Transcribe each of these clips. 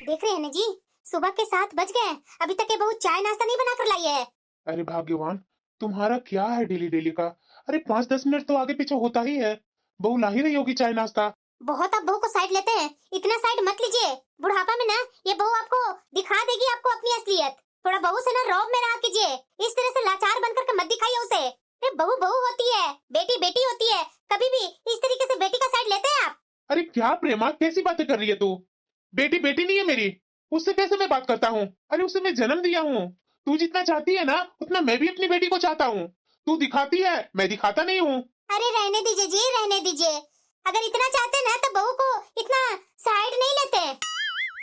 देख रहे हैं ना जी, सुबह के 7 बज गए, अभी तक ये बहू चाय नाश्ता नहीं बना कर लाई है। अरे भाग्यवान, तुम्हारा क्या है डेली डेली का। अरे 5-10 मिनट तो आगे पीछे होता ही है। बहू ला ही रही होगी चाय नाश्ता। बहुत आप बहू को साइड लेते हैं, इतना साइड मत लीजिए। बुढ़ापा में ना ये बहू आपको दिखा देगी आपको अपनी असलियत। थोड़ा बहू से ना रौब में रहा कीजिए, इस तरह से लाचार बनकर के मत दिखाइए उसे। अरे बहू बहू होती है, बेटी बेटी होती है, कभी भी इस तरीके से बेटी का साइड लेते हैं आप? अरे क्या प्रेमा, कैसी बातें कर रही है तू। बेटी बेटी नहीं है मेरी, उससे कैसे मैं बात करता हूँ। अरे उसे मैं जन्म दिया हूँ। तू जितना चाहती है ना, उतना मैं भी अपनी बेटी को चाहता हूँ। तू दिखाती है, मैं दिखाता नहीं हूँ। अरे रहने दीजिए जी, रहने दीजिए। अगर इतना चाहते ना तो बहू को इतना साइड नहीं लेते।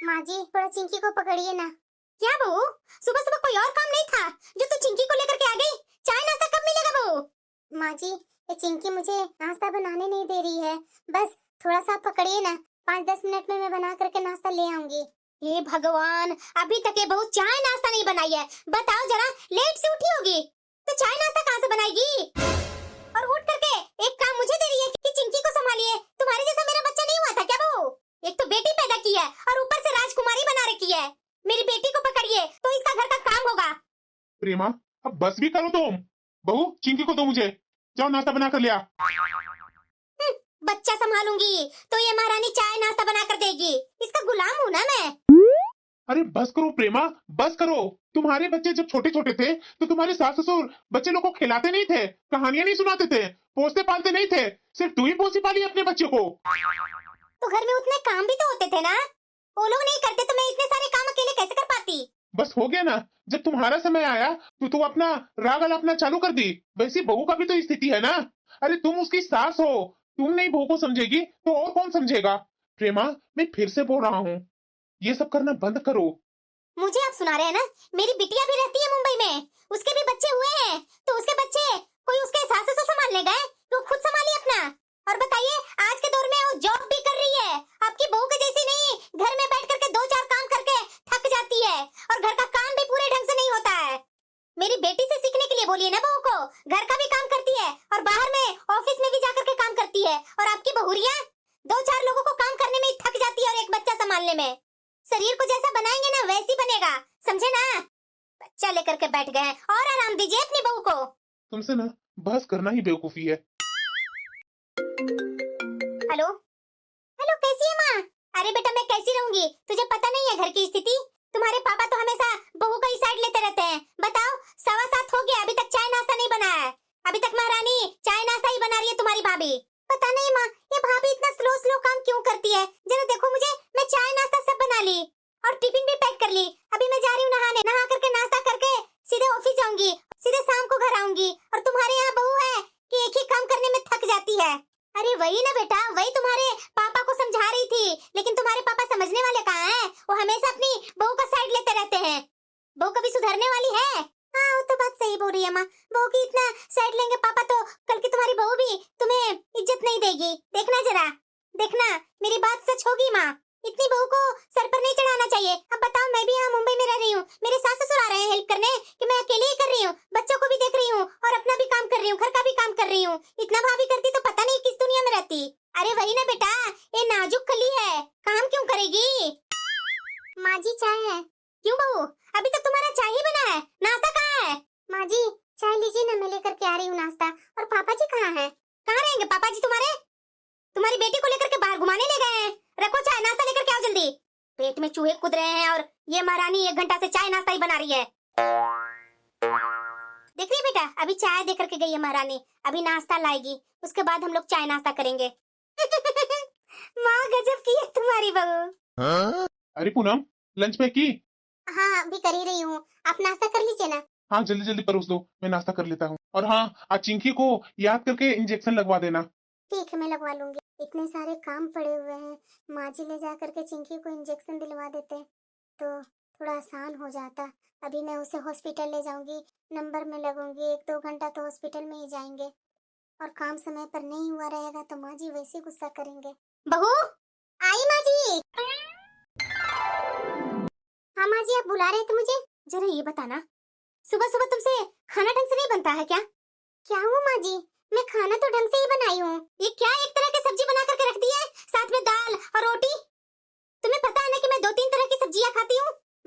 माँ जी थोड़ा चिंकी को पकड़िए ना। क्या बहू, सुबह सुबह कोई और काम नहीं था जो तू चिंकी को लेकर के आ गई? चाय नाश्ता कब मिलेगा बहू? माँ जी ये चिंकी मुझे नाश्ता बनाने नहीं दे रही है, बस थोड़ा सा पकड़िए ना, 5-10 मिनट में मैं बना करके नाश्ता ले आऊंगी। हे भगवान, अभी तक ये बहू चाय नाश्ता नहीं बनाई है। बताओ जरा, लेट से उठी होगी तो चाय नाश्ता कहाँ से बनाएगी? और उठ करके एक काम मुझे दे रही है कि चिंकी को संभालिए। तुम्हारे जैसा मेरा बच्चा नहीं हुआ था क्या बहू? एक तो बेटी पैदा की है और ऊपर से राजकुमारी बना रखी है। मेरी बेटी को पकड़िए तो इसका घर का काम होगा। प्रेमा, अब बस भी करो तुम। बहू चिंकी को दो मुझे, जाओ नाश्ता बना कर ले आ। बच्चा संभालूंगी तो ये महारानी चाय नाश्ता बना कर देगी, इसका गुलाम हूँ ना मैं। अरे बस करो प्रेमा, बस करो। तुम्हारे बच्चे जब छोटे छोटे थे तो तुम्हारे सास ससुर बच्चे लोग को खिलाते नहीं थे, कहानियां नहीं सुनाते थे, पोसते पालते नहीं थे। सिर्फ तू ही पोसी पाली अपने बच्चे को। तो घर में उतने काम भी तो होते थे ना, वो लोग नहीं करते तो मैं इतने सारे काम अकेले कैसे कर पाती? बस हो गया ना, जब तुम्हारा समय आया तो तू अपना राग अलापना चालू कर दी। वैसी बहू का भी तो स्थिति है ना। अरे तुम उसकी सास हो, तुम नहीं बहू को समझेगी तो और कौन समझेगा। प्रेमा, मैं फिर से बोल रहा हूँ, ये सब करना बंद करो। मुझे आप सुना रहे हैं ना? मेरी बिटिया भी रहती है मुंबई में, उसके भी बच्चे हुए हैं, तो उसके बच्चे कोई उसके सास ससुर संभालने गए तो खुद संभालिए अपना। और बताइए, आज के दौर में वो जॉब भी कर रही है, आपकी बहू के जैसी नहीं, घर में बैठ करके 2-4 काम करके थक जाती है और घर का काम भी पूरे ढंग से नहीं होता है। मेरी बेटी से सीखने के लिए बोलिए ना बहू को, घर का भी काम करती है और बाहर में ऑफिस में भी जाकर के काम करती है। और आपकी बहुरिया 2-4 लोगों को काम करने में ही थक जाती है और एक बच्चा संभालने में। शरीर को जैसा बनाएंगे ना वैसी बनेगा, समझे ना? बच्चा लेकर के बैठ गए और आराम दीजिए अपनी बहू को। तुमसे ना बहस करना ही बेवकूफी है। हेलो हेलो, कैसी है माँ? अरे बेटा मैं कैसी रहूंगी, तुझे पता नहीं है घर की स्थिति। तुम्हारे पापा तो हमेशा बहू का ही साइड लेते रहते हैं। बताओ, 7:15 हो गया, अभी तक चाय नाश्ता नहीं बना है। अभी तक महारानी चाय नाश्ता ही बना रही है तुम्हारी भाभी। पता नहीं माँ, ये भाभी इतना स्लो स्लो काम क्यों करती है? जरा देखो मुझे, मैं चाय नाश्ता सब बना ली और टिफिन भी पैक कर ली। अभी मैं जा रही हूँ नहाने, नहा करके नाश्ता करके सीधे ऑफिस जाऊंगी, सीधे शाम को घर आऊंगी। और तुम्हारे यहाँ बहू है कि एक ही काम करने में थक जाती है। अरे वही ना बेटा, वही तुम्हारे पापा को समझा रही थी, लेकिन तुम्हारे पापा समझने वाले कहाँ हैं? वो हमेशा अपनी बहू का साइड लेते रहते हैं। बहू कभी सुधरने वाली है? हाँ वो तो बात सही बोल रही है माँ, बहू की इतना साइड लेंगे पापा तो कल की तुम्हारी बहू भी तुम्हें इज्जत नहीं देगी। देखना जरा, देखना मेरी बात सच होगी माँ। इतनी बहू को सर पर नहीं चढ़ाना चाहिए। अब बताओ, मैं भी यहाँ मुंबई में रह रही हूँ, मेरे सास ससुर आ रहे हैं हेल्प करने कि मैं अकेले ही कर रही हूँ, बच्चों को भी देख रही हूँ और अपना भी काम कर रही हूँ, घर का भी काम कर रही हूँ। इतना भाभी करती तो पता नहीं किस दुनिया में रहती। अरे वही ना बेटा, ये नाजुक कली है, काम क्यों करेगी? माँ जी चाय है। क्यों बहू, अभी तक तुम्हारा चाय ही बना है, नाश्ता कहाँ है? माँ जी चाय लीजिए ना, मैं लेकर के आ रही हूँ नाश्ता। और पापा जी कहाँ हैं? कहाँ रहेंगे पापा जी तुम्हारे? तुम्हारी बेटी को लेकर के बाहर घुमाने ले गए हैं। रखो चाय नाश्ता लेकर के आओ जल्दी। पेट में चूहे कूद रहे हैं और ये महारानी 1 घंटा से चाय नाश्ता ही बना रही है। देख रही बेटा, अभी चाय दे करके गई है महारानी, अभी नाश्ता लाएगी, उसके बाद हम लोग चाय नाश्ता करेंगे। माँ गजब की है तुम्हारी बहू। अरे पूनम, लंच पैक की? हाँ अभी कर ही रही हूँ, आप नाश्ता कर लीजिए ना। हाँ जल्दी जल्दी परोस दो, मैं नाश्ता कर लेता हूँ। और हाँ, आज चिंकी को याद करके इंजेक्शन लगवा देना। ठीक है मैं लगवा लूंगी, इतने सारे काम पड़े हुए हैं। माँ जी ले जा करके चिंकी को इंजेक्शन दिलवा देते तो थोड़ा आसान हो जाता। अभी मैं उसे हॉस्पिटल ले जाऊंगी, नंबर में लगूंगी, 1-2 घंटा तो हॉस्पिटल में ही जाएंगे। और काम समय पर नहीं हुआ रहेगा तो माँ जी वैसे गुस्सा करेंगे। बहू आई माँ जी। हाँ माँ जी, आप बुला रहे थे मुझे? जरा ये बताना, सुबह सुबह तुमसे खाना ढंग से नहीं बनता है क्या? क्या हुआ माँ जी, मैं खाना तो ढंग से ही बनाई हूँ। ये क्या एक तरह की सब्जी बना करके रख दी है, साथ में दाल और रोटी? तुम्हें पता है ना कि मैं 2-3 तरह की सब्जी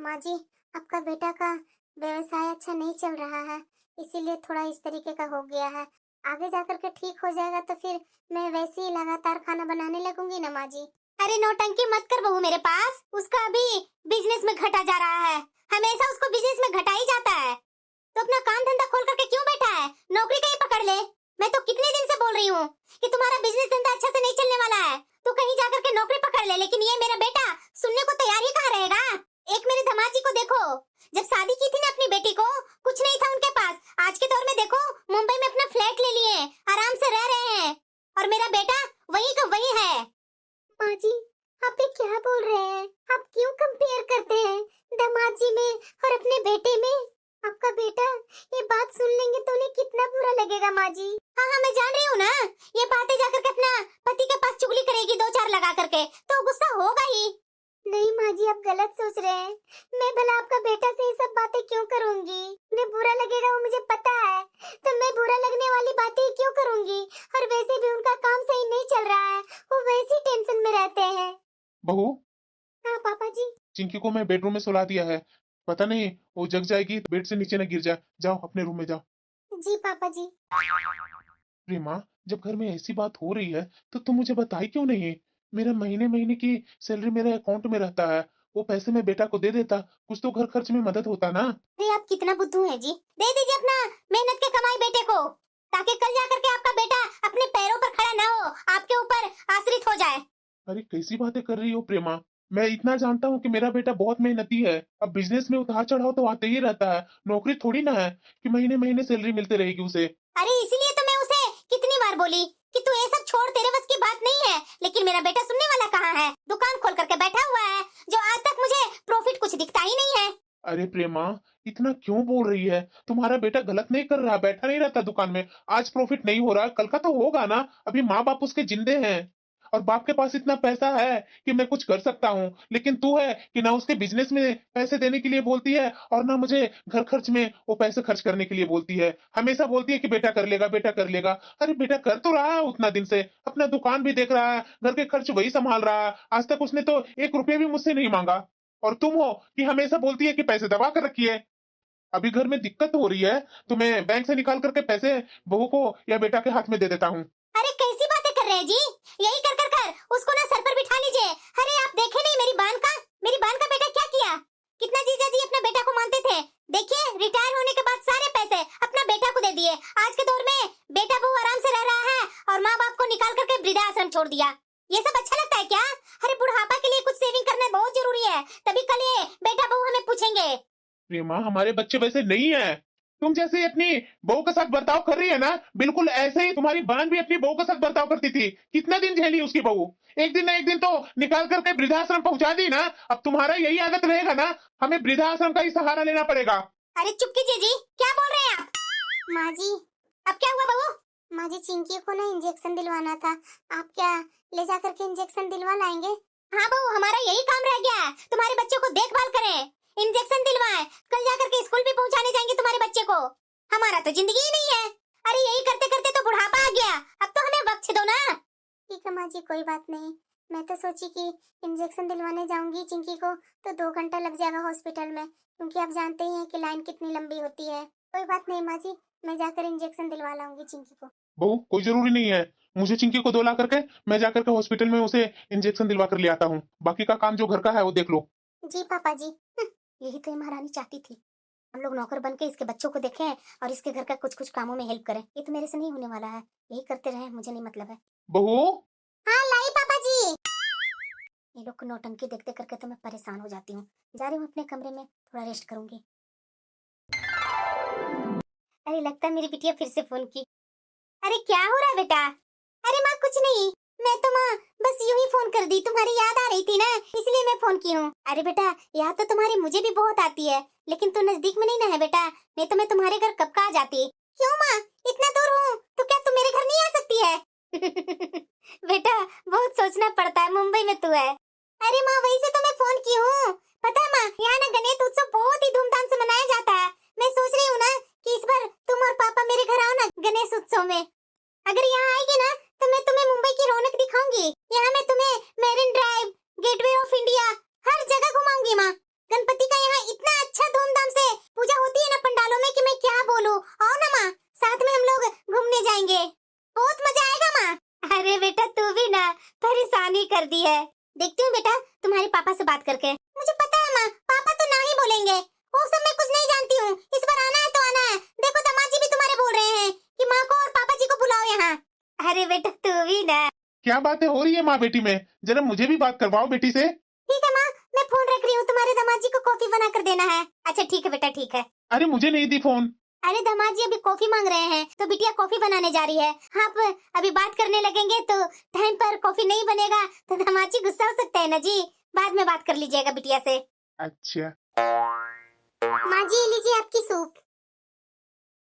माँ जी, आपका बेटा का व्यवसाय अच्छा नहीं चल रहा है, इसीलिए थोड़ा इस तरीके का हो गया है। आगे जाकर के ठीक हो जाएगा तो फिर मैं वैसे ही लगातार खाना बनाने लगूंगी ना माँ जी। अरे नौटंकी मत कर बहू मेरे पास, उसका अभी बिजनेस में घटा जा रहा है, हमेशा उसको बिजनेस में घटा ही जाता है। तो अपना काम धंधा खोल करके क्यों बैठा है? नौकरी कहीं पकड़ ले। मैं तो कितने दिन से बोल रही हूँ कि तुम्हारा बिजनेस धंधा अच्छा से नहीं चलने वाला है, तू कहीं जाकर के नौकरी पकड़ ले, लेकिन ये मेरा बेटा सुनने को तैयार ही कहाँ रहेगा। एक मेरे धमाजी को देखो, जब शादी की थी ना अपनी बेटी को, कुछ नहीं था उनके पास। आज के दौर में देखो, मुंबई में अपना फ्लैट ले लिए, आराम से रह रहे हैं, और मेरा बेटा वही का वही है। माँ जी, आप ये क्या बोल रहे हैं? आप क्यों कंपेयर करते हैं दामाद जी में और अपने बेटे में? आपका बेटा ये बात सुन लेंगे तो उन्हें कितना बुरा लगेगा माँ जी। हाँ हाँ, मैं जान रही हूँ ना, ये बातें जाकर के अपना पति के पास चुगली करेगी दो चार लगा करके, तो गुस्सा होगा ही। नहीं माँ जी, आप गलत सोच रहे हैं। मैं भला आपका बेटा से ये सब बातें क्यों करूंगी? उन्हें बुरा लगेगा वो मुझे पता है, तो मैं बुरा लगने वाली बातें क्यों करूंगी? और वैसे भी उनका काम सही नहीं चल रहा है, वो वैसे ही टेंशन में रहते हैं। बहू, हाँ पापा जी। चिंकी को मैं बेडरूम में सुला दिया है, पता नहीं वो जग जाएगी, बेड से नीचे न गिर जाए। जाओ अपने रूम में जाओ। जी पापा जी। प्रेमा, जब घर में ऐसी बात हो रही है तो तुम मुझे बताई क्यों नहीं? मेरा महीने महीने की सैलरी मेरे अकाउंट में रहता है, वो पैसे मैं बेटा को दे देता, कुछ तो घर खर्च में मदद होता ना। अरे आप कितना बुद्धू हैं जी, दे दीजिए अपना मेहनत के कमाई बेटे को, ताकि कल जाकर के आपका बेटा अपने पैरों पर खड़ा ना हो, आपके ऊपर आश्रित हो जाए। अरे कैसी बातें कर रही हो प्रेमा? मैं इतना जानता हूँ कि मेरा बेटा बहुत मेहनती है। अब बिजनेस में उतार चढ़ाव तो आते ही रहता है, नौकरी थोड़ी ना है कि महीने महीने सैलरी मिलती रहेगी उसे। अरे इसीलिए तो मैं उसे कितनी बार बोली कि तू ये सब छोड़, तेरे बस की बात नहीं है, लेकिन मेरा बेटा सुनने वाला कहाँ है? दुकान खोल करके बैठा हुआ है, जो आज तक मुझे प्रॉफिट कुछ दिखता ही नहीं है। अरे प्रेमा, इतना क्यों बोल रही है? तुम्हारा बेटा गलत नहीं कर रहा, बैठा नहीं रहता दुकान में। आज प्रॉफिट नहीं हो रहा, कल का तो होगा ना। अभी माँ बाप उसके जिंदे हैं, और बाप के पास इतना पैसा है कि मैं कुछ कर सकता हूँ, लेकिन तू है कि ना उसके बिजनेस में पैसे देने के लिए बोलती है, और ना मुझे घर खर्च में वो पैसे खर्च करने के लिए बोलती है। हमेशा बोलती है कि बेटा कर लेगा, बेटा कर लेगा। अरे बेटा कर तो रहा है उतना दिन से, अपना दुकान भी देख रहा है, घर के खर्च वही संभाल रहा है। आज तक उसने तो 1 रुपया भी मुझसे नहीं मांगा, और तुम हो कि हमेशा बोलती है कि पैसे दबा कर रखिए। अभी घर में दिक्कत हो रही है तो मैं बैंक से निकाल करके पैसे बहू को या बेटा के हाथ में दे देता हूँ। अरे कैसी बातें कर रहे हैं जी, यही कर कर कर उसको ना सर पर बिठा लीजिए। अरे आप देखे नहीं मेरी बहन का बेटा क्या किया? कितना जीजा जी अपने बेटा को मानते थे, देखिए रिटायर होने के बाद सारे पैसे अपना बेटा को दे दिए। आज के दौर में बेटा बहू आराम से रह रहा है और माँ बाप को निकाल करके वृद्धाश्रम छोड़ दिया। ये सब अच्छा लगता है क्या? अरे बुढ़ापा के लिए कुछ सेविंग करना बहुत जरूरी है, तभी कल ये बेटा बहू हमें पूछेंगे। प्रेमा, हमारे बच्चे वैसे नहीं है। तुम जैसे अपनी बहू के साथ बर्ताव कर रही है ना, बिल्कुल ऐसे ही तुम्हारी बहन भी अपनी बहू के साथ बर्ताव करती थी। कितना दिन झेली उसकी बहू, एक दिन ना एक दिन तो निकाल करके वृद्धाश्रम पहुंचा दी ना। अब तुम्हारा यही आदत रहेगा ना, हमें वृद्धाश्रम का ही सहारा लेना पड़ेगा। अरे चुप कीजिए जी, क्या बोल रहे हैं आप? माँ जी, अब क्या हुआ बहू? माँ जी, चिंकी को ना इंजेक्शन दिलवाना था, आप क्या ले जा करके इंजेक्शन दिलवा लाएंगे? हाँ बहू, हमारा यही काम रह गया है, तुम्हारे बच्चे को देखभाल करें, इंजेक्शन दिलवाएं, कल जाकर के स्कूल भी पहुंचाने जाएंगे तुम्हारे बच्चे को। हमारा तो जिंदगी ही नहीं है। अरे यही करते करते तो बुढ़ापा आ गया, अब तो हमें वक्त दो ना। ठीक है माँ जी, कोई बात नहीं। मैं तो सोची कि इंजेक्शन दिलवाने जाऊंगी चिंकी को तो 2 घंटा लग जाएगा हॉस्पिटल में, क्योंकि आप जानते ही हैं कि लाइन कितनी लंबी होती है। कोई बात नहीं माँ जी, मैं जाकर इंजेक्शन दिलवा लाऊंगी चिंकी को। बहू, कोई जरूरी नहीं है, मुझे चिंकी को 2 ला करके मैं जाकर के हॉस्पिटल में उसे इंजेक्शन दिलवा कर ले आता हूँ। बाकी का काम जो घर का है वो देख लो। जी पापा जी। यही तो ये महारानी चाहती थी, हम लोग नौकर बन के इसके बच्चों को देखें और इसके घर का कुछ कुछ कामों में हेल्प करें। ये तो मेरे से नहीं होने वाला है, यही करते रहे, मुझे नहीं मतलब है। बहू, हाँ लाई पापा जी। ये लोग को नौटंकी देखते करके तो मैं परेशान हो जाती हूँ। जा रही हूँ अपने कमरे में, थोड़ा रेस्ट करूंगी। अरे लगता है मेरी बिटिया फिर से फोन की। अरे क्या हो रहा है बेटा? अरे माँ कुछ नहीं, मैं तो माँ बस यूं ही फोन कर दी, तुम्हारी याद आ रही थी ना, इसलिए मैं फोन की हूँ। अरे बेटा, याद तो तुम्हारी मुझे भी बहुत आती है, लेकिन तू नजदीक में नहीं ना है बेटा, नहीं तो मैं तुम्हारे घर कब का आ जाती। क्यों माँ, इतना दूर हूँ तो क्या तुम मेरे घर नहीं आ सकती है? बेटा बहुत सोचना पड़ता है, मुंबई में तू है। अरे माँ वही से तो मैं फोन की हूँ, पता है माँ यहाँ ना गणेश उत्सव बहुत ही धूमधाम से मनाया जाता है। मैं सोच रही हूँ ना कि इस बार तुम और पापा मेरे घर आओ ना गणेश उत्सव में। अगर यहाँ आएगी ना तो मैं तुम्हें मुंबई की रौनक दिखाऊंगी। यहाँ मैं तुम्हें Marine Drive, Gateway of India, हर जगह घुमाऊंगी माँ। गणपति का यहाँ बात करके। मुझे पता है माँ, पापा तो ना ही बोलेंगे, वो सब मैं कुछ नहीं जानती हूँ। इस बार आना है तो आना है। देखो दामाद जी भी तुम्हारे बोल रहे हैं कि माँ को और पापा जी को बुलाओ यहाँ। अरे बेटा तू भी ना। क्या बातें हो रही है माँ बेटी में, जरा मुझे भी बात करवाओ बेटी से। ठीक है माँ, मैं फोन रख रही हूँ, तुम्हारे दामाद जी को कॉफी बना कर देना है। अच्छा ठीक है बेटा, ठीक है। अरे मुझे नहीं दी फोन। अरे दामाद जी अभी कॉफी मांग रहे हैं तो बिटिया कॉफी बनाने जा रही है। आप अभी बात करने लगेंगे तो टाइम पर कॉफी नहीं बनेगा तो दामाद जी गुस्सा हो सकते हैं ना जी। बाद में बात कर लीजिएगा बिटिया से। अच्छा माँ जी लीजिए आपकी सूप।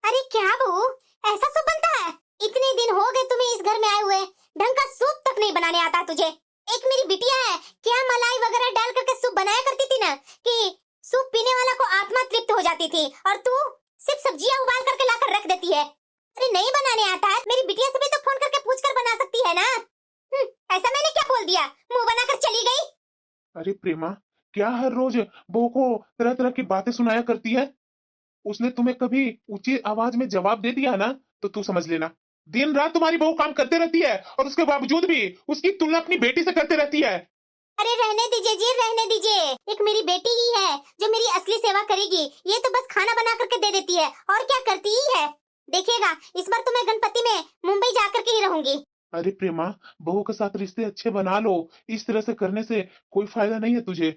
अरे क्या बहू, ऐसा सूप बनता है? इतने दिन हो गए तुम्हें इस घर में आए हुए, ढंग का सूप तक नहीं बनाने आता तुझे। एक मेरी बिटिया है, क्या मलाई वगैरह डाल करके सूप बनाया करती थी ना कि सूप पीने वाला को आत्मा तृप्त हो जाती थी, और तू सिर्फ सब्जियां उबाल करके लाकर रख देती है। अरे नहीं बनाने आता है? मेरी बिटिया से भी तो फोन करके पूछ कर बना सकती है ना। ऐसा मैंने क्या बोल दिया, मुंह बनाकर चली गई। अरे प्रेमा, क्या हर रोज बहू को तरह तरह की बातें सुनाया करती है? उसने तुम्हें कभी ऊंची आवाज में जवाब दे दिया ना तो तू समझ लेना, दिन रात तुम्हारी बहू काम करते रहती है और उसके बावजूद भी उसकी तुलना अपनी बेटी से करते रहती है। अरे रहने दीजिए जी, रहने दीजिए। एक मेरी बेटी ही है जो मेरी असली सेवा करेगी, ये तो बस खाना बना करके दे देती है और क्या करती ही है। देखिएगा इस बार तो मैं गणपति में मुंबई जाकर के ही रहूंगी। अरे प्रेमा, बहू के साथ रिश्ते अच्छे बना लो, इस तरह से करने से कोई फायदा नहीं है तुझे।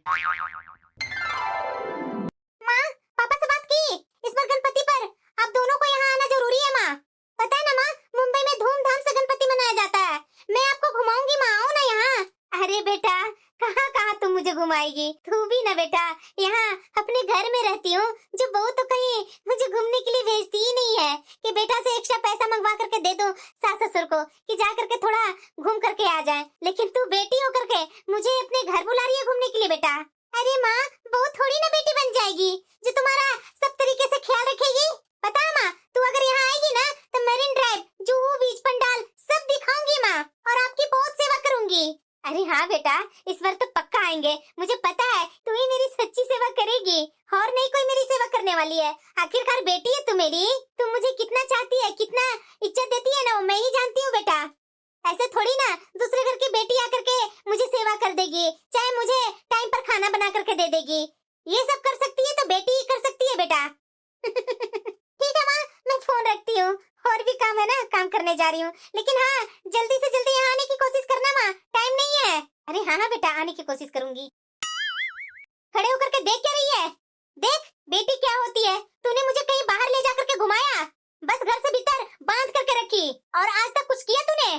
माँ, पापा से बात की? इस बार गणपति पर आप दोनों को यहाँ आना जरूरी है माँ। पता है ना माँ, मुंबई में धूमधाम से गणपति मनाया जाता है। मैं आपको घुमाऊंगी माँ, आओ ना यहाँ। अरे बेटा कहाँ कहाँ तुम मुझे घुमाएगी, तू भी ना बेटा। यहाँ अपने घर में रहती हूँ, जो बहू तो कहीं मुझे घूमने के लिए भेजती ही नहीं है कि बेटा से एक्स्ट्रा पैसा मंगवा करके दे दो सास ससुर को कि जा करके थोड़ा घूम करके आ जाए। लेकिन तू बेटी हो करके मुझे अपने घर बुला रही है घूमने के लिए बेटा। अरे माँ, बहू थोड़ी ना बेटी बन जाएगी जो तुम्हारा सब तरीके से ख्याल रखेगी। पता है माँ, तू अगर यहाँ आएगी ना तो मरीन ड्राइव, जुहू बीच, पंडाल सब दिखाऊंगी माँ, और आपकी बहुत सेवा करूंगी। अरे हाँ बेटा, इस बार तो पक्का आएंगे। मुझे पता है तू ही मेरी सच्ची सेवा करेगी और नहीं कोई मेरी सेवा करने वाली है। आखिरकार बेटी है तू मेरी, तू मुझे कितना चाहती है, कितना इज्जत देती है ना, मैं ही जानती हूँ बेटा। ऐसे थोड़ी ना दूसरे घर की बेटी आकर के मुझे सेवा कर देगी, चाहे मुझे टाइम पर खाना बना करके दे देगी। ये सब कर सकती है तो बेटी ही कर सकती है बेटा। ठीक है माँ, मैं फोन रखती हूँ, और भी काम है ना, काम करने जा रही हूँ। लेकिन हाँ, जल्दी से जल्दी यहाँ आने की कोशिश करना माँ, टाइम नहीं है। अरे हाँ हाँ बेटा, आने की कोशिश करूंगी। खड़े होकर के देख क्या रही है? देख बेटी क्या होती है। तूने मुझे कहीं बाहर ले जाकर के घुमाया, बस घर से भीतर बांध करके रखी, और आज तक कुछ किया तूने?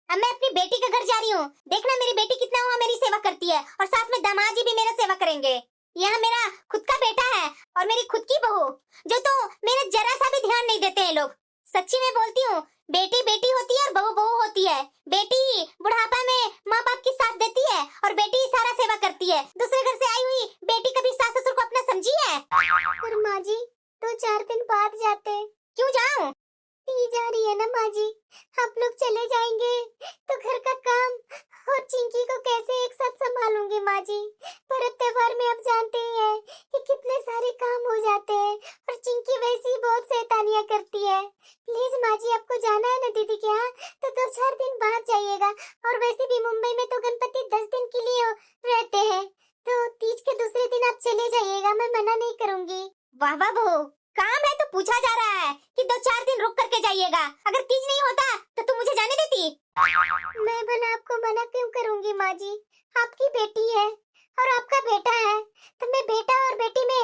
अब मैं अपनी बेटी के घर जा रही हूँ, देखना मेरी बेटी कितना वहाँ मेरी सेवा करती है, और साथ में दामाद जी भी मेरा सेवा करेंगे। यह मेरा खुद का बेटा है और मेरी खुद की बहू, जो तो मेरा जरा सा भी ध्यान नहीं देते हैं लोग। सच्ची में बोलती हूँ, बेटी बेटी होती है और बहू बहू होती है। बेटी बुढ़ापा में माँ बाप की साथ देती है और बेटी सारा सेवा करती है। दूसरे घर से आई हुई बेटी कभी सास ससुर को अपना समझी है? पर माँ जी 2-4 दिन बाद जाते। क्यों जाऊँ? ये जा रही है ना माँ जी, आप लोग चले जाएंगे तो घर का काम और चिंकी को कैसे एक साथ संभालूंगी माँ जी। पर्व त्योहार में आप जानते ही हैं कि कितने सारे काम हो जाते हैं, और चिंकी वैसे ही बहुत शैतानियाँ करती है। प्लीज माँ जी, आपको जाना है ना दीदी के यहाँ तो 2-4 दिन बाद जाइएगा, और वैसे भी मुंबई में तो गणपति 10 दिन के लिए रहते हैं, तो तीज के दूसरे दिन आप चले जाइएगा, मैं मना नहीं करूंगी। वाह वाह बहू, काम है तो पूछा जा रहा है कि 2-4 दिन रुक करके जाइएगा। अगर तीज नहीं होता तो तुम मुझे जाने देती? मैं भला आपको मना क्यों करूंगी माँ जी, आपकी बेटी है और आपका बेटा है, तो मैं बेटा और बेटी में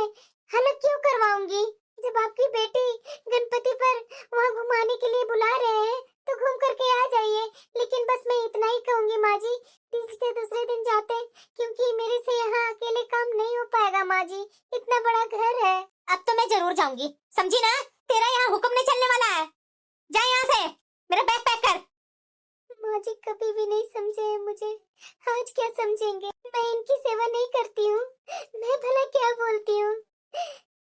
अलग क्यों करवाऊंगी? जब आपकी बेटी गणपति पर वहाँ घुमाने के लिए बुला रहे हैं तो घूम करके आ जाइए। लेकिन बस मैं इतना ही कहूंगी माँ जी, तीज के दूसरे दिन जाते, क्योंकि मेरे से यहाँ अकेले काम नहीं हो पाएगा माँ जी, इतना बड़ा घर है। अब तो मैं जरूर जाऊंगी, समझी ना? तेरा यहाँ हुक्म नहीं चलने वाला है। जा यहाँ से, मेरा बैग पैक कर। माँ जी कभी भी नहीं समझे हैं मुझे, आज क्या समझेंगे? मैं इनकी सेवा नहीं करती हूँ, मैं भला क्या बोलती हूँ?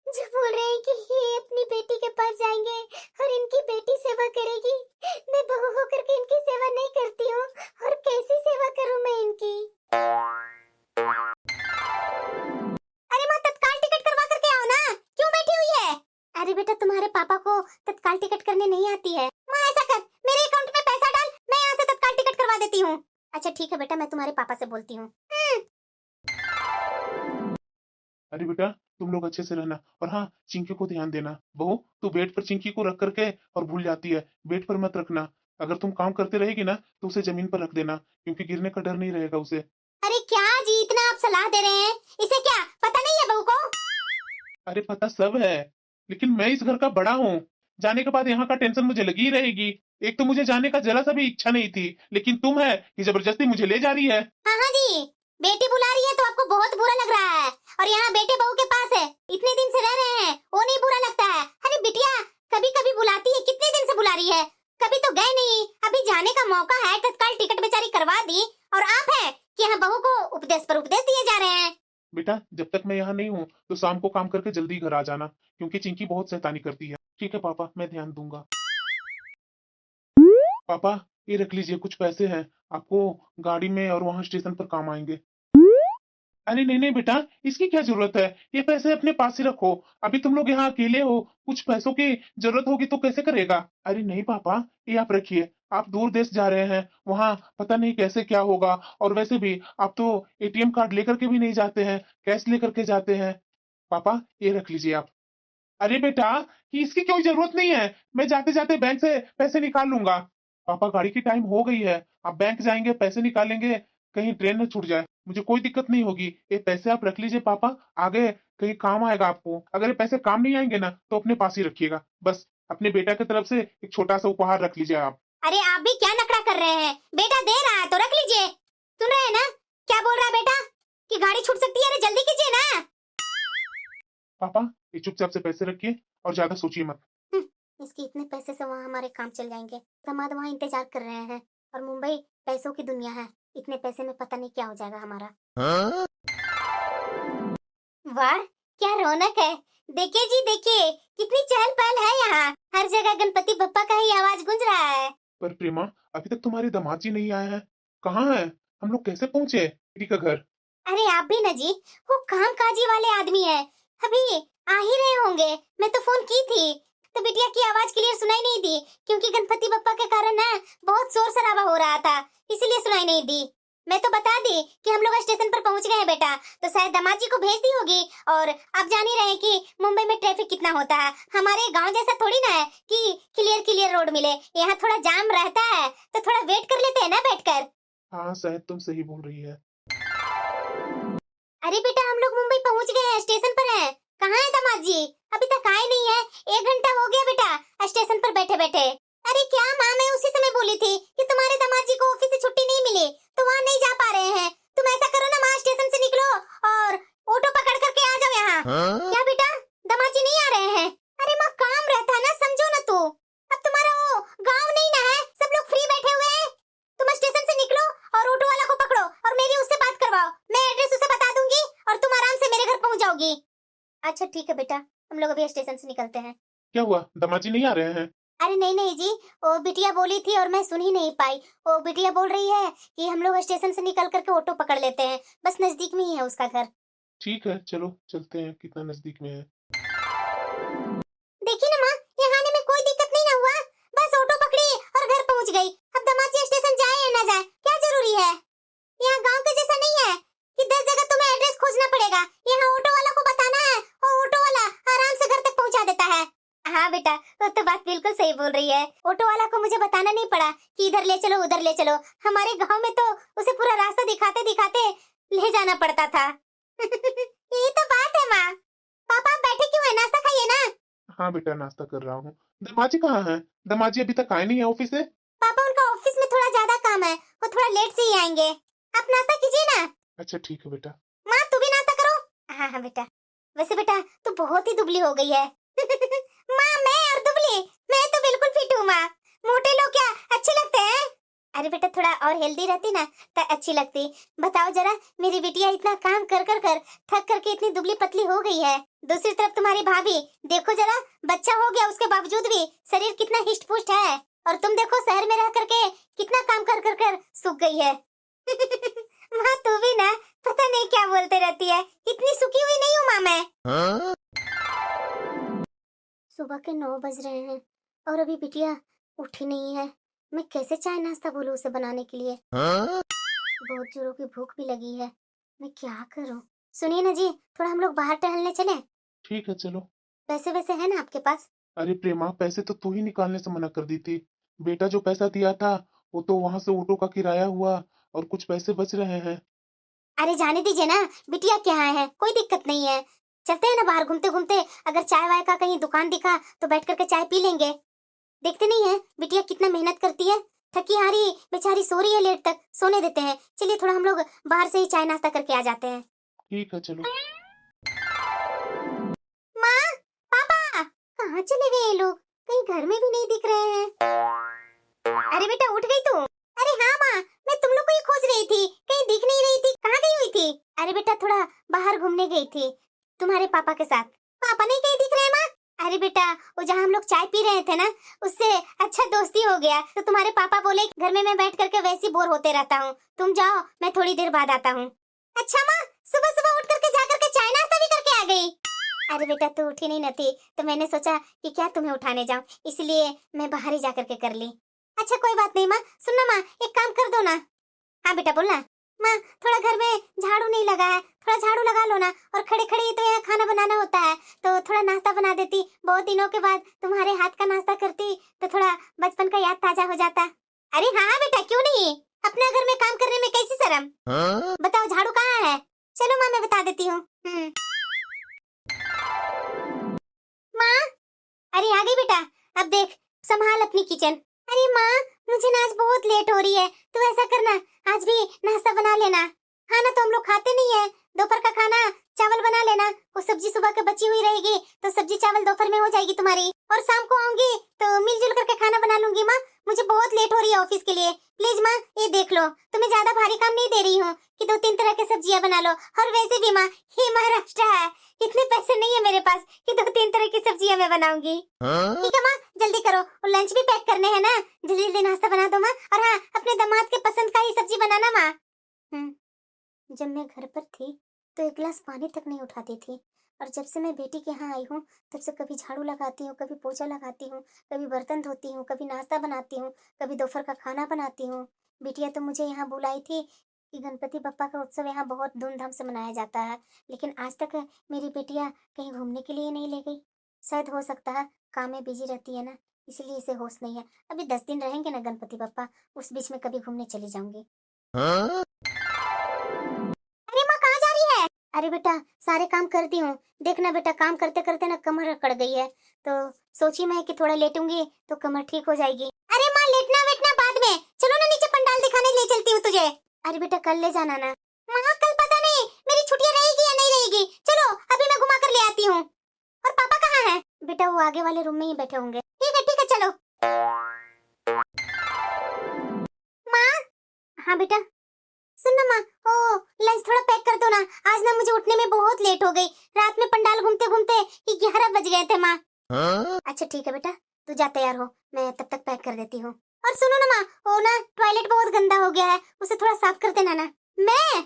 जो बोल रहे हैं कि ये अपनी बेटी के पास जाएंगे और इनकी बेटी सेवा करेगी, मैं बहू होकर के इनकी सेवा नहीं करती हूँ, और कैसी सेवा करूँ मैं इनकी? अरे माँ, तत्काल टिकट करवा करके आओ ना, क्यों बैठी हुई है? अरे बेटा, तुम्हारे पापा को तत्काल टिकट करने नहीं आती है। माँ ऐसा कर, मेरे अकाउंट में पैसा डाल, मैं यहाँ से तत्काल टिकट करवा देती हूँ। अच्छा ठीक है बेटा, मैं तुम्हारे पापा से बोलती हूँ। अरे बेटा, तुम लोग अच्छे से रहना, और हाँ, चिंकी को ध्यान देना। बहू, तू बेड पर चिंकी को रख करके और भूल जाती है, बेड पर मत रखना। अगर तुम काम करते रहेगी ना तो उसे जमीन पर रख देना, क्योंकि गिरने का डर नहीं रहेगा उसे। अरे क्या जी इतना आप सलाह दे रहे हैं, इसे क्या पता नहीं है बहू को? अरे पता सब है, लेकिन मैं इस घर का बड़ा हूँ। जाने के बाद यहाँ का टेंशन मुझे लगी ही रहेगी। एक तो मुझे जाने का जरा सा भी इच्छा नहीं थी, लेकिन तुम है कि जबरदस्ती मुझे ले जा रही है। हाँ हाँ जी, बेटी बुला रही है तो आपको बहुत बुरा लग रहा है, और यहाँ बेटे बहू के पास है, इतने दिन से रह रहे हैं, वो नहीं बुरा लगता है? अरे बिटिया कभी कभी बुलाती है, कितने दिन से बुला रही है, कभी तो गए नहीं, अभी जाने का मौका है, तत्काल टिकट बेचारी करवा दी, और आप है कि यहाँ बहू को उपदेश पर उपदेश दिए जा रहे हैं। बेटा, जब तक मैं यहाँ नहीं हूँ तो शाम को काम करके जल्दी घर आ जाना, क्योंकि चिंकी बहुत शैतानी करती है। ठीक है पापा, मैं ध्यान दूंगा। पापा, ये रख लीजिए, कुछ पैसे हैं, आपको गाड़ी में और वहां स्टेशन पर काम आएंगे। अरे नहीं नहीं बेटा, इसकी क्या जरूरत है, ये पैसे अपने पास ही रखो। अभी तुम लोग यहाँ अकेले हो, कुछ पैसों की जरूरत होगी तो कैसे करेगा। अरे नहीं पापा, ये आप रखिए, आप दूर देश जा रहे हैं, वहां पता नहीं कैसे क्या होगा, और वैसे भी आप तो एटीएम कार्ड लेकर के भी नहीं जाते हैं, कैश लेकर के जाते हैं। पापा, ये रख लीजिए आप। अरे बेटा, कि इसकी कोई जरूरत नहीं है, मैं जाते जाते बैंक से पैसे निकाल लूंगा। पापा, गाड़ी की टाइम हो गई है, आप बैंक जाएंगे पैसे निकालेंगे, कहीं ट्रेन न छूट जाए, मुझे कोई दिक्कत नहीं होगी। ये पैसे आप रख लीजिए पापा, आगे कहीं काम आएगा आपको। अगर ये पैसे काम नहीं आएंगे ना तो अपने पास ही रखिएगा, बस अपने बेटा की तरफ से एक छोटा सा उपहार रख लीजिए आप। अरे आप भी क्या नखरा कर रहे हैं, बेटा दे रहा है तो रख लीजिए। सुन रहे हैं ना, क्या बोल रहा है बेटा कि गाड़ी छूट सकती है, अरे जल्दी कीजिए ना। पापा, ये चुपचाप से पैसे रखिए और ज्यादा सोचिए मत। इसके इतने पैसे से वहाँ हमारे काम चल जाएंगे, दामाद वहाँ इंतजार कर रहे हैं, और मुंबई पैसों की दुनिया है, इतने पैसे में पता नहीं क्या हो जाएगा हमारा। वाह क्या रौनक है, देखिए जी देखिए, कितनी चहल पहल है यहाँ, हर जगह गणपति बप्पा का ही आवाज गूंज रहा है। पर प्रेमा, अभी तक तुम्हारे दामाद जी नहीं आए हैं, कहाँ है, हम लोग कैसे पहुंचे दीदी का घर। अरे आप भी न जी, वो काम काजी वाले आदमी है, अभी आ ही रहे होंगे, मैं तो फोन की थी तो बिटिया की आवाज क्लियर सुनाई नहीं दी, क्योंकि गणपति बप्पा के कारण ना बहुत शोर शराबा हो रहा था, इसीलिए सुनाई नहीं दी। मैं तो बता दी कि हम लोग स्टेशन पर पहुंच गए हैं बेटा, तो शायद दामाद जी को भेज दी होगी, और आप जान ही रहे हैं कि मुंबई में ट्रैफिक कितना होता है, हमारे गांव जैसा थोड़ी ना है कि क्लियर क्लियर रोड मिले, यहाँ थोड़ा जाम रहता है, तो थोड़ा वेट कर लेते हैं ना बैठकर। हाँ, शायद तुम सही बोल रही है। अरे बेटा हम लोग मुंबई पहुंच गए हैं, स्टेशन पर हैं। कहाँ है दामाद जी, अभी तक आए नहीं है, 1 घंटा हो गया बेटा स्टेशन पर बैठे बैठे। अरे क्या माँ, मैं उसी समय बोली थी कि तुम्हारे दामाद जी को ऑफिस से छुट्टी नहीं मिली तो वहाँ नहीं जा पा रहे हैं, तुम ऐसा करो ना माँ, स्टेशन से निकलो और ऑटो पकड़ करके आ जाओ यहाँ। क्या बेटा, दामाद जी नहीं आ रहे हैं? अरे माँ काम रहता है ना, समझो ना तू, अब तुम्हारा वो गाँव नहीं ना है, सब लोग फ्री बैठे हुए हैं, तुम स्टेशन से निकलो और ऑटो वाला को पकड़ो और मेरी उससे बात करवाओ, मैं एड्रेस उसे बता दूंगी और तुम आराम से मेरे घर पहुंच जाओगी। अच्छा ठीक है बेटा, हम लोग अभी स्टेशन से निकलते हैं। क्या हुआ, दामाद जी नहीं आ रहे हैं? अरे नहीं नहीं जी, वो बिटिया बोली थी और मैं सुन ही नहीं पाई, वो बिटिया बोल रही है कि हम लोग स्टेशन से निकल करके ऑटो पकड़ लेते हैं, बस नजदीक में ही है उसका घर। ठीक है, चलो चलते हैं, कितना नजदीक में है। देखिए ना माँ, यहाँ आने में कोई दिक्कत नहीं ना हुआ, बस ऑटो पकड़ी और घर पहुंच गई। अब दामाद जी स्टेशन जाए या ना जाए क्या जरूरी है, यहाँ गांव के जैसा नहीं है कि 10 जगह तुम्हें एड्रेस खोजना पड़ेगा, यहाँ ऑटो वाला को बताना है और ऑटो वाला आराम से घर तक पहुंचा देता है। हाँ बेटा, वो तो बात बिल्कुल सही बोल रही है, ऑटो वाला को मुझे बताना नहीं पड़ा कि इधर ले चलो उधर ले चलो, हमारे गांव में तो उसे पूरा रास्ता दिखाते दिखाते ले जाना पड़ता था। यही तो बात है माँ। पापा आप बैठे क्यों है, नाश्ता खाइए ना। हाँ बेटा, नाश्ता कर रहा हूँ। दामाद जी कहाँ हैं? दामाद जी अभी तक आए नहीं है ऑफिस से? पापा उनका ऑफिस में थोड़ा ज्यादा काम है, वो थोड़ा लेट से ही आएंगे, आप नाश्ता कीजिए ना। अच्छा ठीक है बेटा। माँ तू भी नाश्ता करो। हाँ हाँ बेटा, वैसे बेटा तू बहुत ही दुबली हो गई है। माँ मैं और दुबली, मैं तो बिल्कुल फिट हूँ माँ, मोटे लोग क्या अच्छे लगते हैं? अरे बेटा थोड़ा और हेल्दी रहती ना तो अच्छी लगती। बताओ जरा, मेरी बिटिया इतना काम कर कर कर थक करके इतनी दुबली पतली हो गई है, दूसरी तरफ तुम्हारी भाभी देखो जरा, बच्चा हो गया उसके बावजूद भी शरीर कितना हिष्ट पुष्ट है, और तुम देखो शहर में रह करके कितना काम कर कर कर सूख गई है। माँ तू भी ना पता नहीं क्या बोलते रहती है, इतनी सुखी हुई नहीं हूँ माँ मैं। सुबह के 9 बज रहे हैं और अभी बिटिया उठी नहीं है, मैं कैसे चाय नाश्ता बोलूं उसे बनाने के लिए। बहुत जोरों की भूख भी लगी है, मैं क्या करूं। सुनिए ना जी, थोड़ा हम लोग बाहर टहलने चलें? ठीक है चलो। पैसे वैसे है ना आपके पास? अरे प्रेमा, पैसे तो तू ही निकालने से मना कर दी थी। बेटा जो पैसा दिया था वो तो वहां से ऑटो का किराया हुआ और कुछ पैसे बच रहे हैं। अरे जाने दीजिए ना, बिटिया क्या है, कोई दिक्कत नहीं है। चलते हैं ना बाहर घूमते घूमते, अगर चाय वाय का कहीं दुकान दिखा तो बैठ करके चाय पी लेंगे। देखते नहीं है बिटिया कितना मेहनत करती है, थकी हारी बेचारी सो रही है लेट तक, सोने देते हैं। चलिए थोड़ा हम लोग बाहर से ही चाय नाश्ता करके आ जाते हैं। ठीक है चलो। माँ, पापा, कहाँ चले गए ये लोग? कहीं घर में भी नहीं दिख रहे हैं। अरे बेटा उठ गई तू? अरे हाँ माँ, मैं तुम लोग को ही खोज रही थी, कहीं दिख नहीं रही थी, कहाँ गई हुई थी? अरे बेटा थोड़ा बाहर घूमने गई थी तुम्हारे पापा के साथ। पापा नहीं कहीं दिख रहे माँ? अरे बेटा वो जहाँ हम लोग चाय पी रहे थे ना, उससे अच्छा दोस्ती हो गया तो तुम्हारे पापा बोले घर में मैं बैठ करके वैसे बोर होते रहता हूँ, तुम जाओ मैं थोड़ी देर बाद आता हूँ। अच्छा माँ, सुबह सुबह उठ करके जा करके चाय नाश्ता भी करके आ गई? अरे बेटा तू उठी नहीं न थी तो मैंने सोचा कि क्या तुम्हें उठाने जाऊं, इसलिए मैं बाहर ही जा करके कर ली। अच्छा कोई बात नहीं माँ, सुनना माँ, एक काम कर दो ना। हाँ बेटा बोलना। माँ थोड़ा घर में झाड़ू नहीं लगा है, थोड़ा झाड़ू लगा लो ना, और खड़े खड़े ही तो यहाँ खाना बनाना होता है, तो थोड़ा नाश्ता बना देती, बहुत दिनों के बाद तुम्हारे हाथ का नाश्ता करती तो थोड़ा बचपन का याद ताजा हो जाता। अरे हाँ हाँ बेटा क्यों नहीं, अपना घर में काम करने में कैसी शर्म। बताओ झाड़ू कहाँ है? चलो माँ मैं बता देती हूँ। माँ, अरे आ गई बेटा, अब देख संभाल अपनी किचन। अरे माँ मुझे ना आज बहुत लेट हो रही है, तू ऐसा करना आज भी नाश्ता बना लेना। खाना तो हम लोग खाते नहीं है, दोपहर का खाना चावल बना लेना, वो सब्जी सुबह के बची हुई रहेगी तो सब्जी चावल दोपहर में हो जाएगी तुम्हारी, और शाम को आऊंगी तो मिलजुल करके खाना बना लूंगी। माँ मुझे बहुत लेट हो रही है ऑफिस के लिए, प्लीज माँ ये देख लो, तुम्हें ज्यादा भारी काम नहीं दे रही हूँ कि 2-3 तरह की सब्जियां बना लो। और वैसे भी माँ ये महाराष्ट्र है, इतने पैसे नहीं है मेरे पास कि 2-3 तरह की सब्जियां मैं बनाऊंगी। ठीक है माँ जल्दी करो, और लंच भी पैक करने हैं ना, जल्दी जल्दी नाश्ता बना दो माँ, और हाँ अपने दामाद के पसंद का ही सब्जी बनाना माँ। जब मैं घर पर थी तो एक गिलास पानी तक नहीं उठाती थी, और जब से मैं बेटी के यहाँ आई हूँ तब से कभी झाड़ू लगाती हूँ, कभी पोछा लगाती हूँ, कभी बर्तन धोती हूँ, कभी नाश्ता बनाती हूँ, कभी दोपहर का खाना बनाती हूँ। बिटिया तो मुझे यहाँ बुलाई थी कि गणपति बप्पा का उत्सव यहाँ बहुत धूमधाम से मनाया जाता है, लेकिन आज तक मेरी बेटिया कहीं घूमने के लिए नहीं ले गई। शायद हो सकता है काम में बिजी रहती है ना, इसलिए इसे होश नहीं है। अभी 10 दिन रहेंगे ना गणपति बप्पा, उस बीच में कभी घूमने चली जाऊंगी। अरे माँ कहाँ जा रही है? अरे बेटा सारे काम करती हूँ, देखना बेटा काम करते करते ना कमर अकड़ गई है, तो सोची मैं कि थोड़ा लेटूंगी तो कमर ठीक हो जाएगी। अरे माँ लेटना वेटना बाद में, चलो ना नीचे पंडाल दिखाने ले चलती हूँ तुझे। अरे बेटा कल ले जाना ना। माँ कल पता नहीं मेरी छुट्टियाँ रहेगी या नहीं रहेगी, चलो अभी मैं घुमा कर ले आती हूँ। और पापा कहाँ है? बेटा वो आगे वाले रूम में ही बैठे होंगे। ठीक है चलो। माँ, हाँ बेटा सुन ना माँ, ओ लंच थोड़ा पैक कर दो ना, आज ना मुझे उठने में बहुत लेट हो गई, रात में पंडाल घूमते घूमते 11 बज गए थे माँ। अच्छा ठीक है बेटा, तू जा तैयार हो, मैं तब तक पैक कर देती हूँ। और सुनो ना माँ, वो ना टॉयलेट बहुत गंदा हो गया है, उसे थोड़ा साफ कर देना ना। मैं?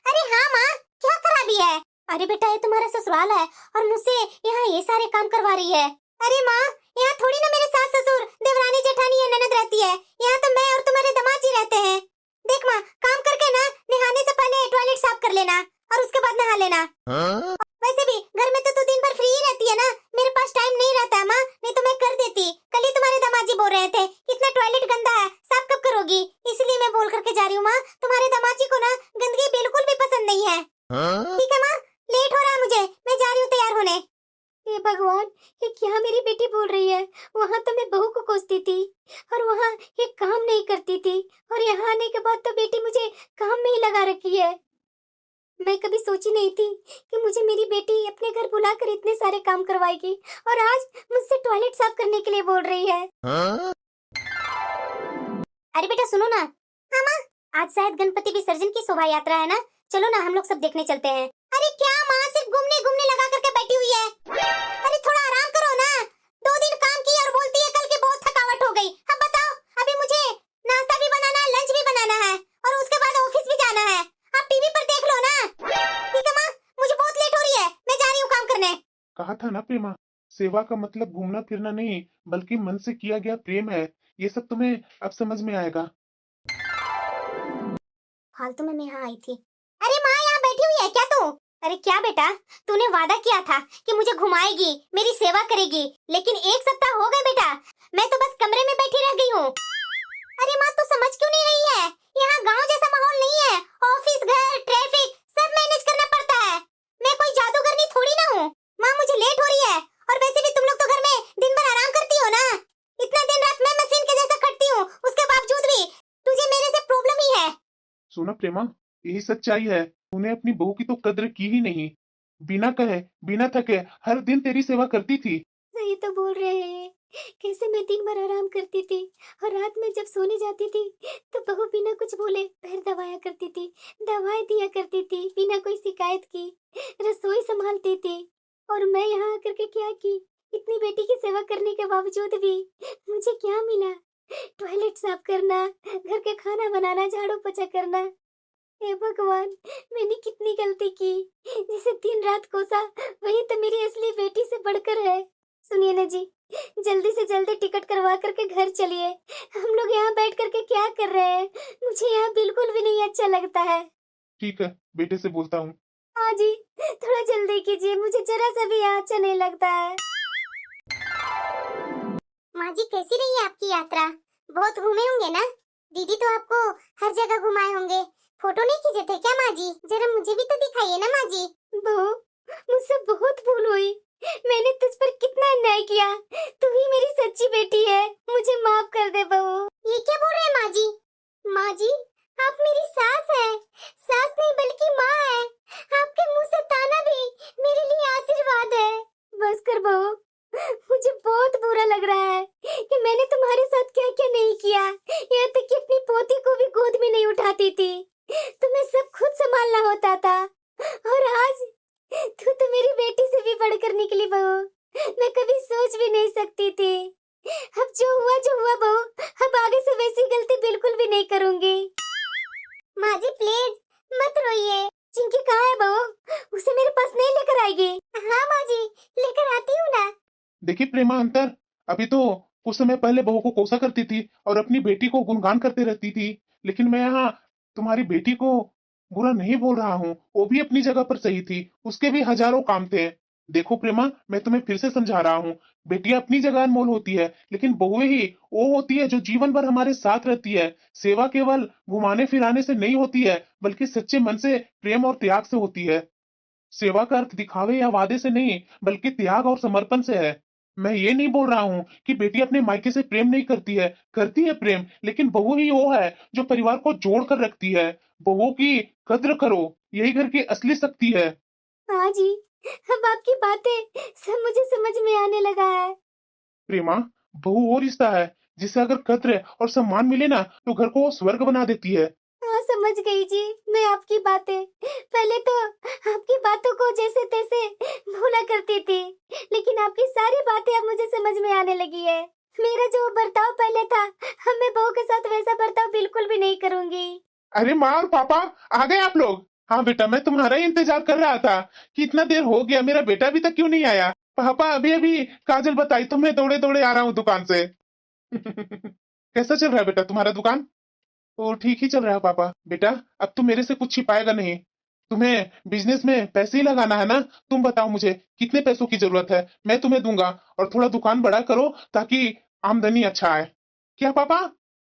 अरे हाँ माँ, क्या खराबी है? अरे बेटा ये तुम्हारा ससुराल है और मुझसे यहाँ ये सारे काम करवा रही है। अरे माँ यहाँ थोड़ी ना मेरे सास ससुर देवरानी जेठानी या ननद रहती है, यहाँ तो मैं और तुम्हारे दामाद जी रहते हैं। देख माँ काम करके ना नहाने से पहले टॉयलेट साफ कर लेना और उसके बाद नहा लेना। वैसे भी घर में तो तू दिन भर फ्री ही रहती है ना, मेरे पास टाइम नहीं रहता है माँ, नहीं तो मैं कर देती। कल ही तुम्हारे दामाद जी बोल रहे थे इतना टॉयलेट गंदा है साफ कब करोगी, इसलिए मैं बोल करके जा रही हूँ माँ, तुम्हारे दामाद जी को ना गंदगी बिल्कुल भी पसंद नहीं है। ठीक है माँ, लेट हो रहा है मुझे, मैं जा रही हूँ तैयार होने। हे भगवान, ये क्या मेरी बेटी बोल रही है? वहाँ तो मैं बहू को कोसती थी और वहाँ ये काम नहीं करती थी, और यहाँ आने के बाद तो बेटी मुझे काम में ही लगा रखी है। मैं कभी सोची नहीं थी कि मुझे मेरी बेटी अपने घर बुलाकर इतने सारे काम करवाएगी, और आज मुझसे टॉयलेट साफ करने के लिए बोल रही है। अरे बेटा सुनो ना। हाँ माँ, आज शायद गणपति विसर्जन की शोभा यात्रा है ना, चलो ना हम लोग सब देखने चलते हैं। अरे क्या माँ सिर्फ घूमने घूमने लगा करके बैठी हुई है, अरे थोड़ा आराम करो ना, 2 दिन काम की और बोलती है कल की बहुत थकावट हो गई। अब बताओ, अभी मुझे नाश्ता भी बनाना है, लंच भी बनाना है, और उसके बाद ऑफिस भी जाना है। आप टीवी पर देख लो ना। ठीक है माँ, मुझे बहुत लेट हो रही है, मैं जा रही हूँ काम करने। कहा था ना प्रेमा, सेवा का मतलब घूमना फिरना नहीं बल्कि मन से किया गया प्रेम है। ये सब तुम्हें अब समझ में आएगा। फालतू में मैं यहाँ आई थी। अरे माँ यहाँ बैठी हुई है क्या तू? अरे क्या बेटा, तूने वादा किया था कि मुझे घुमाएगी, मेरी सेवा करेगी, लेकिन एक सप्ताह हो गए बेटा, मैं तो बस कमरे में बैठी रह गई हूँ। अरे माँ, तू समझ क्यों नहीं रही है? यहाँ गांव जैसा माहौल नहीं है। ऑफिस, घर, ट्रैफिक सब मैनेज करना पड़ता है। मैं कोई जादूगरनी थोड़ी ना हूँ। माँ, मुझे लेट हो रही है, और वैसे भी तुम लोग तो घर में दिन भर आराम करती हो ना। इतना दिन रात मैं मशीन के जैसा खटती हूँ, उसके बावजूद भी तुझे मेरे से प्रॉब्लम ही है। सुना प्रेमा, यही सच्चाई है। तूने अपनी बहू की तो कद्र की ही नहीं। बिना कहे बिना थके हर दिन तेरी सेवा करती थी। सही तो बोल रहे हैं। कैसे मैं दिन भर आराम करती थी, और रात में जब सोने जाती थी तो बहू बिना कुछ बोले पैर दबाया करती थी, दवाई दिया करती थी बिना कोई शिकायत की, रसोई संभालती थी। और मैं यहाँ आकर के क्या की? इतनी बेटी की सेवा करने के बावजूद भी मुझे क्या मिला? टॉयलेट साफ करना, घर के खाना बनाना, झाड़ू पोछा करना। हे भगवान, मैंने कितनी गलती की, जिसे दिन रात कोसा वही तो मेरी असली बेटी से बढ़कर है। सुनिए ना जी, जल्दी से जल्दी टिकट करवा करके घर चलिए। हम लोग यहाँ बैठ करके क्या कर रहे हैं? मुझे यहाँ बिल्कुल भी नहीं अच्छा लगता है। ठीक है, बेटे से बोलता हूँ। हाँ जी, थोड़ा जल्दी कीजिए, मुझे जरा सा भी यहाँ अच्छा नहीं लगता है। माँ जी, कैसी रही आपकी यात्रा? बहुत घूमे होंगे ना? दीदी तो आपको हर जगह घुमाए होंगे। फोटो नहीं खींचे थे क्या माँ जी? जरा मुझे भी तो दिखाइए ना माँ जी। बहू, मुझसे बहुत भूल हुई। मैंने तुझ पर कितना अन्याय किया। तू ही मेरी सच्ची बेटी है, मुझे माफ कर दे बहू। ये क्या बोल रहे हैं माँ जी? माँ जी, आप मेरी सास है। सास नहीं बल्कि माँ है। आपके मुंह से ताना भी मेरे लिए आशीर्वाद है। बस कर बहू, मुझे बहुत बुरा लग रहा है कि मैंने तुम्हारे साथ क्या क्या नहीं किया। यहाँ तक कि अपनी पोती को भी गोद में नहीं उठाती थी। तुम्हें सब खुद संभालना होता था, और आज तू तो मेरी बेटी से भी बढ़कर निकली बहू। मैं कभी सोच भी नहीं सकती थी। अब जो हुआ बहू, अब आगे से वैसी गलती बिल्कुल भी नहीं करूंगी। माँ जी प्लीज मत रोइए। चिंकी कहाँ है बहू? उसे मेरे पास नहीं लेकर आएगी? हाँ माँ जी, लेकर आती हूँ ना। देखिए प्रेमा, अंतर अभी तो कुछ समय पहले बहू को कोसा करती थी और अपनी बेटी को गुणगान करते रहती थी, लेकिन मैं यहाँ तुम्हारी बेटी को बुरा नहीं बोल रहा हूँ। वो भी अपनी जगह पर सही थी, उसके भी हजारों काम थे। देखो प्रेमा, मैं तुम्हें फिर से समझा रहा हूँ, बेटियां अपनी जगह अनमोल होती है, लेकिन बहुएं ही वो होती है जो जीवन भर हमारे साथ रहती है। सेवा केवल घुमाने फिराने से नहीं होती है, बल्कि सच्चे मन से, प्रेम और त्याग से होती है। सेवा का अर्थ दिखावे या वादे से नहीं, बल्कि त्याग और समर्पण से है। मैं ये नहीं बोल रहा हूँ कि बेटी अपने मायके से प्रेम नहीं करती है, करती है प्रेम, लेकिन बहू ही वो है जो परिवार को जोड़ कर रखती है। बहू की कद्र करो, यही घर की असली शक्ति है। हाँ जी, अब आपकी बातें सब मुझे समझ में आने लगा है। प्रेमा, बहू वो रिश्ता है जिसे अगर कद्र और सम्मान मिले ना, तो घर को वो स्वर्ग बना देती है। हाँ समझ गई जी, मैं आपकी बातें। पहले तो आपकी बातों को जैसे तैसे भूला करती थी, लेकिन आपकी सारी बातें अब मुझे समझ में आने लगी है। मेरा जो बर्ताव पहले था, अब मैं बहू के साथ वैसा बर्ताव बिल्कुल भी नहीं करूंगी। अरे माँ और पापा, आ गए आप लोग? हाँ बेटा, मैं तुम्हारा ही इंतजार कर रहा था कि इतना देर हो गया, मेरा बेटा अभी तक क्यों नहीं आया। पापा अभी अभी काजल बताई तो मैं दौड़े दौड़े आ रहा हूँ दुकान से। कैसा चल रहा है बेटा तुम्हारा दुकान? तो ठीक ही चल रहा है पापा। बेटा अब तुम मेरे से कुछ छिपाएगा नहीं, तुम्हें बिजनेस में पैसे ही लगाना है ना। तुम बताओ मुझे कितने पैसों की जरूरत है, मैं तुम्हें दूंगा। और थोड़ा दुकान बड़ा करो ताकि आमदनी अच्छा आए। क्या पापा?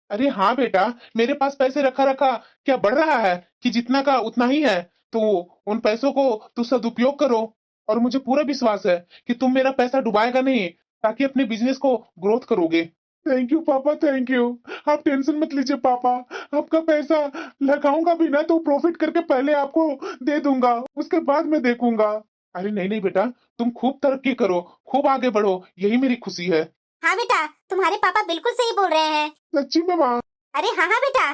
अरे हाँ बेटा, मेरे पास पैसे रखा रखा क्या बढ़ रहा है कि जितना का उतना ही है। तो उन पैसों को तू सदुपयोग करो, और मुझे पूरा विश्वास है कि तुम मेरा पैसा डुबाएगा नहीं, ताकि अपने बिजनेस को ग्रोथ करोगे। थैंक यू पापा, थैंक यू। आप टेंशन मत लीजिए पापा, आपका पैसा लगाऊंगा भी ना तो प्रॉफिट करके पहले आपको दे दूंगा, उसके बाद मैं देखूंगा। अरे नहीं नहीं बेटा, तुम खूब तरक्की करो, खूब आगे बढ़ो, यही मेरी खुशी है। हाँ बेटा, तुम्हारे पापा बिल्कुल सही बोल रहे हैं। सच्ची में माँ? अरे हाँ हाँ बेटा,